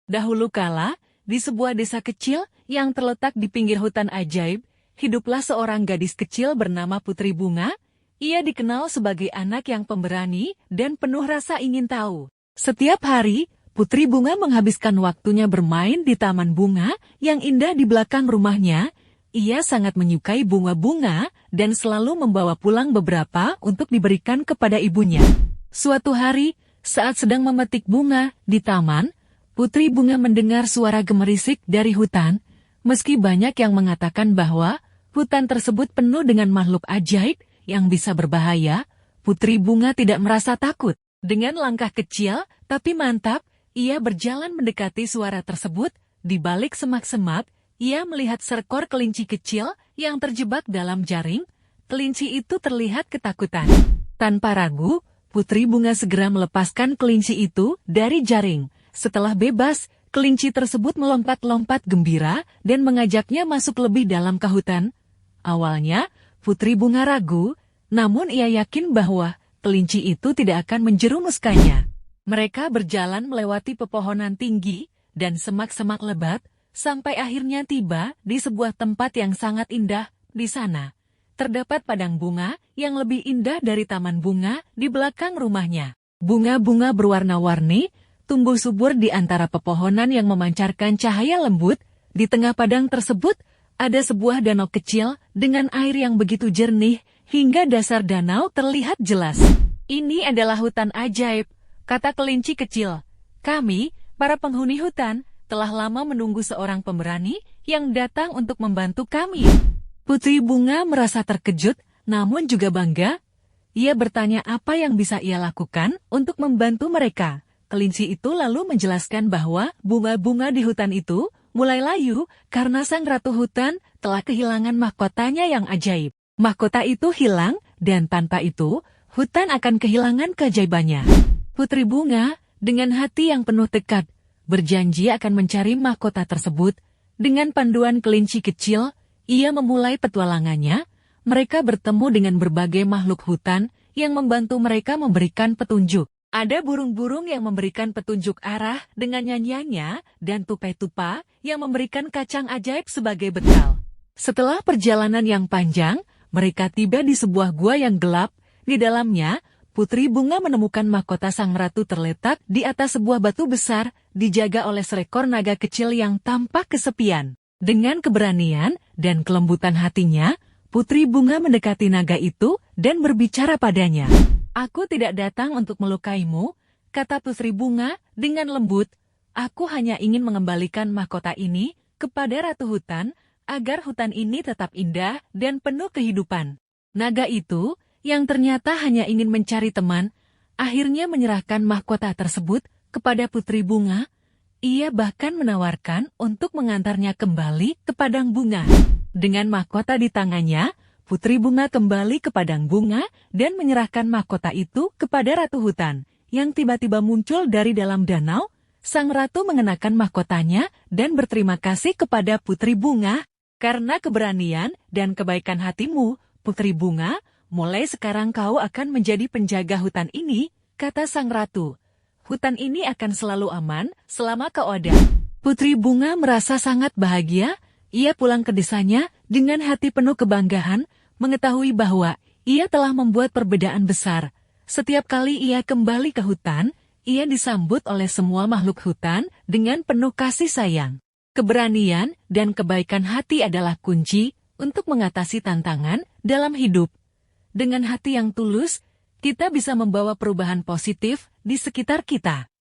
Dahulu kala, di sebuah desa kecil yang terletak di pinggir hutan ajaib, hiduplah seorang gadis kecil bernama Putri Bunga. Ia dikenal sebagai anak yang pemberani dan penuh rasa ingin tahu. Setiap hari, Putri Bunga menghabiskan waktunya bermain di taman bunga yang indah di belakang rumahnya. Ia sangat menyukai bunga-bunga dan selalu membawa pulang beberapa untuk diberikan kepada ibunya. Suatu hari, saat sedang memetik bunga di taman, Putri Bunga mendengar suara gemerisik dari hutan. Meski banyak yang mengatakan bahwa hutan tersebut penuh dengan makhluk ajaib yang bisa berbahaya, Putri Bunga tidak merasa takut. Dengan langkah kecil tapi mantap, ia berjalan mendekati suara tersebut. Di balik semak-semak, ia melihat seekor kelinci kecil yang terjebak dalam jaring. Kelinci itu terlihat ketakutan. Tanpa ragu, Putri Bunga segera melepaskan kelinci itu dari jaring. Setelah bebas, kelinci tersebut melompat-lompat gembira dan mengajaknya masuk lebih dalam ke hutan. Awalnya, Putri Bunga ragu, namun ia yakin bahwa kelinci itu tidak akan menjerumuskannya. Mereka berjalan melewati pepohonan tinggi dan semak-semak lebat, sampai akhirnya tiba di sebuah tempat yang sangat indah. Di sana, terdapat padang bunga yang lebih indah dari taman bunga di belakang rumahnya. Bunga-bunga berwarna-warni tumbuh subur di antara pepohonan yang memancarkan cahaya lembut. Di tengah padang tersebut, ada sebuah danau kecil dengan air yang begitu jernih hingga dasar danau terlihat jelas. Ini adalah hutan ajaib, kata kelinci kecil. Kami, para penghuni hutan, telah lama menunggu seorang pemberani yang datang untuk membantu kami. Putri Bunga merasa terkejut, namun juga bangga. Ia bertanya apa yang bisa ia lakukan untuk membantu mereka. Kelinci itu lalu menjelaskan bahwa bunga-bunga di hutan itu mulai layu karena sang ratu hutan telah kehilangan mahkotanya yang ajaib. Mahkota itu hilang dan tanpa itu, hutan akan kehilangan keajaibannya. Putri Bunga, dengan hati yang penuh tekad, berjanji akan mencari mahkota tersebut. Dengan panduan kelinci kecil, ia memulai petualangannya. Mereka bertemu dengan berbagai makhluk hutan yang membantu mereka memberikan petunjuk. Ada burung-burung yang memberikan petunjuk arah dengan nyanyiannya dan tupai-tupai yang memberikan kacang ajaib sebagai bekal. Setelah perjalanan yang panjang, mereka tiba di sebuah gua yang gelap. Di dalamnya, Putri Bunga menemukan mahkota sang ratu terletak di atas sebuah batu besar, dijaga oleh seekor naga kecil yang tampak kesepian. Dengan keberanian dan kelembutan hatinya, Putri Bunga mendekati naga itu dan berbicara padanya. Aku tidak datang untuk melukaimu, kata Putri Bunga dengan lembut. Aku hanya ingin mengembalikan mahkota ini kepada Ratu Hutan, agar hutan ini tetap indah dan penuh kehidupan. Naga itu, yang ternyata hanya ingin mencari teman, akhirnya menyerahkan mahkota tersebut kepada Putri Bunga. Ia bahkan menawarkan untuk mengantarnya kembali ke padang bunga. Dengan mahkota di tangannya, Putri Bunga kembali ke padang bunga dan menyerahkan mahkota itu kepada Ratu Hutan, yang tiba-tiba muncul dari dalam danau. Sang ratu mengenakan mahkotanya dan berterima kasih kepada Putri Bunga. Karena keberanian dan kebaikan hatimu, Putri Bunga, mulai sekarang kau akan menjadi penjaga hutan ini, kata sang ratu. Hutan ini akan selalu aman selama kau ada. Putri Bunga merasa sangat bahagia. Ia pulang ke desanya dengan hati penuh kebanggaan, mengetahui bahwa ia telah membuat perbedaan besar. Setiap kali ia kembali ke hutan, ia disambut oleh semua makhluk hutan dengan penuh kasih sayang. Keberanian dan kebaikan hati adalah kunci untuk mengatasi tantangan dalam hidup. Dengan hati yang tulus, kita bisa membawa perubahan positif di sekitar kita.